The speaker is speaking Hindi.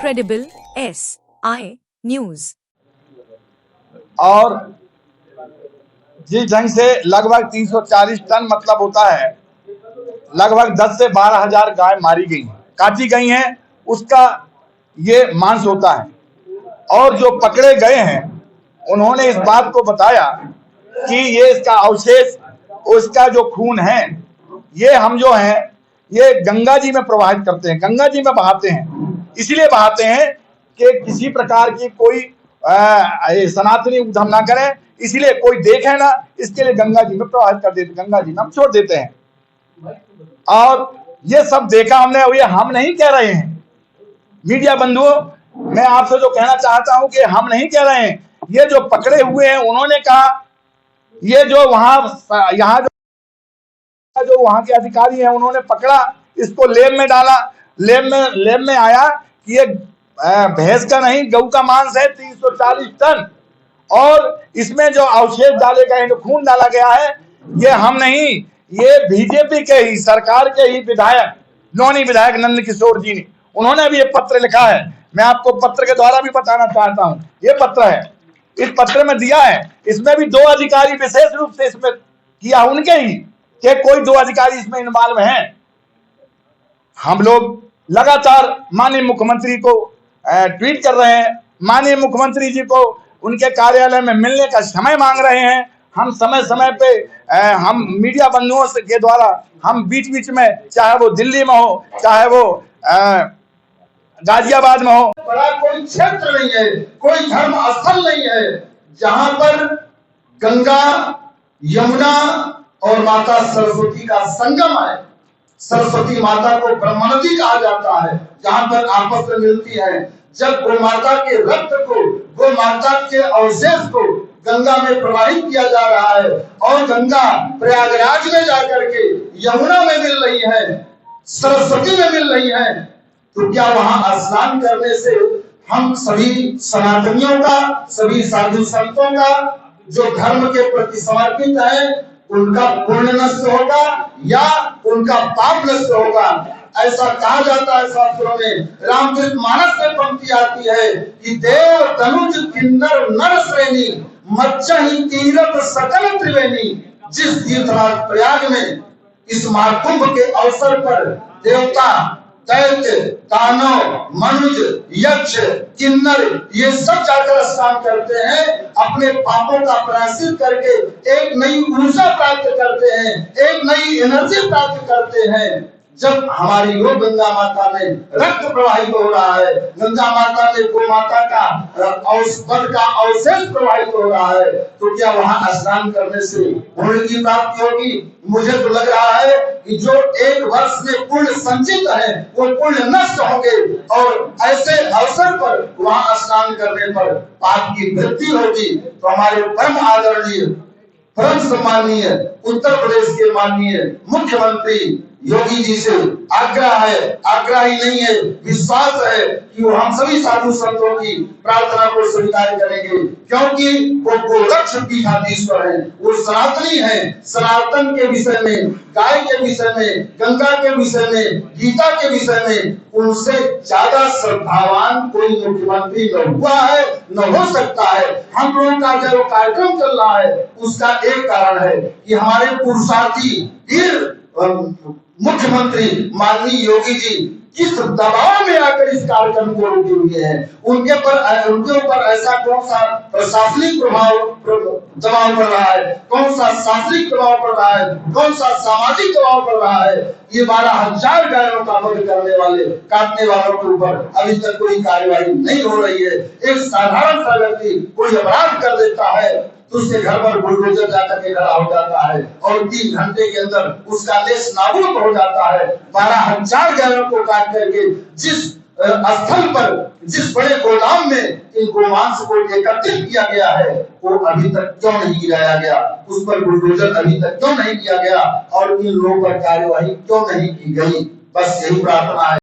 Credible SI News। और जिस ढंग से लगभग 340 टन मतलब होता है लगभग 10 से 12 हजार गाय मारी गई काटी गई हैं, उसका ये मांस होता है। और जो पकड़े गए हैं उन्होंने इस बात को बताया कि ये इसका अवशेष, उसका जो खून है ये हम जो है ये गंगा जी में प्रवाहित करते हैं, गंगा जी में बहाते हैं। इसलिए बहाते हैं कि किसी प्रकार की कोई सनातनी उद्यम ना करे, इसलिए कोई देखे ना, इसके लिए गंगा जी में प्रवाहित कर देते, गंगा जी में हम छोड़ देते हैं। और ये सब देखा हमने, और ये हम नहीं कह रहे हैं मीडिया बंधुओं, मैं आपसे जो कहना चाहता हूं कि हम नहीं कह रहे हैं, ये जो पकड़े हुए हैं उन्होंने कहा, ये जो यहाँ जो वहां के अधिकारी हैं उन्होंने पकड़ा, इसको लेब में डाला, लेब में आया कि ये भैंस का नहीं गऊ का मांस है 340 टन, और इसमें जो अवशेष डाले गए, जो खून डाला गया है, ये हम नहीं, ये बीजेपी के ही सरकार के ही विधायक, नौनी विधायक नंद किशोर जी ने, उन्होंने भी ये पत्र लिखा है। मैं आपको पत्र के द्वारा भी बताना चाहता हूं, ये पत्र है, इस पत्र में दिया है, इसमें भी 2 अधिकारी विशेष रूप से इसमें किया, उनके ही कि कोई 2 अधिकारी इसमें इन्वॉल्व हैं। हम लोग लगातार माननीय मुख्यमंत्री को ट्वीट कर रहे हैं, माननीय मुख्यमंत्री जी को उनके कार्यालय में मिलने का समय मांग रहे हैं। हम समय समय पे हम मीडिया बंधुओं के द्वारा हम बीच बीच में, चाहे वो दिल्ली में हो, चाहे वो गाजियाबाद में हो, बड़ा कोई क्षेत्र नहीं है, कोई धर्म स्थल नहीं है जहां पर गंगा, यमुना और माता सरस्वती का संगम है। सरस्वती माता को ब्रह्मनदी कहा जाता है, जहां पर आपस में मिलती है। जब गौ माता के रक्त को, गौ माता के अवशेष को गंगा में प्रवाहित किया जा रहा है, और गंगा प्रयागराज में जाकर के यमुना में मिल रही है, सरस्वती में मिल रही है, तो क्या वहां स्नान करने से हम सभी सनातनियों का, सभी साधु संतों का जो धर्म के प्रति समर्पित है, उनका पुण्य नष्ट होगा या उनका पाप नष्ट होगा? ऐसा कहा जाता है शास्त्रों में। रामचरित मानस में पंक्ति आती है कि देव तनुज किन्नर नर श्रेणी मच्चहि तीरथ सकल त्रिवेणी। जिस तीर्थराज प्रयाग में इस महाकुंभ के अवसर पर देवता, दैत्य, दानव, मनुज, यक्ष, किन्नर ये सब जाकर स्नान करते हैं, अपने पापों का प्रायश्चित करके एक नई ऊर्जा प्राप्त करते हैं, एक नई एनर्जी प्राप्त करते हैं। जब हमारी यो गंगा माता में रक्त प्रवाहित हो रहा है, गंगा माता में गौ माता का वध का अवशेष प्रवाहित हो रहा है, तो क्या वहां स्नान करने से पुण्य की प्राप्ति होगी? मुझे तो लग रहा है कि जो 1 वर्ष में पुण्य संचित है वो पुण्य नष्ट होंगे, और ऐसे अवसर पर वहां स्नान करने पर पाप की वृद्धि होगी। तो हमारे परम आदरणीय, परम सम्माननीय उत्तर प्रदेश के माननीय मुख्यमंत्री योगी जी से आग्रह है, आग्रह ही नहीं है, विश्वास है कि वो हम सभी साधु संतों की प्रार्थना को स्वीकार करेंगे, क्योंकि वो गोरक्ष पीठाधीश्वर है, वो सनातनी है। सनातन के विषय में, गाय के विषय में, गंगा के विषय में, गीता के विषय में उनसे ज्यादा श्रद्धावान कोई मुख्यमंत्री न हुआ है, न हो सकता है। हम लोगों का जो कार्यक्रम चल रहा है उसका एक कारण है कि हमारे पुरुषार्थी वीर मुख्यमंत्री माननीय योगी जी किस दबाव में आकर इस कार्यक्रम को रोके हुए हैं। उनके ऊपर ऐसा कौन सा प्रशासनिक दबाव पड़ रहा है, कौन सा शासनिक दबाव पड़ रहा है, कौन सा सामाजिक दबाव पड़ रहा है? ये 12,000 गायों का वध करने वाले, काटने वालों के ऊपर अभी तक कोई कार्यवाही नहीं हो रही है। एक साधारण सा व्यक्ति कोई अपराध कर देता है तो उसके घर पर बुलडोजर जाकर के खड़ा हो जाता है, और 3 घंटे के अंदर उसका देश नाबूद हो जाता है। 12,000 गायों को काट करके जिस स्थल पर, जिस बड़े गोदाम में इन गोमांस को एकत्रित किया गया है, वो अभी तक क्यों नहीं गिराया गया? उस पर बुलडोजर अभी तक क्यों नहीं किया गया? और इन लोगों पर कार्यवाही क्यों नहीं की गई? बस यही प्रार्थना है।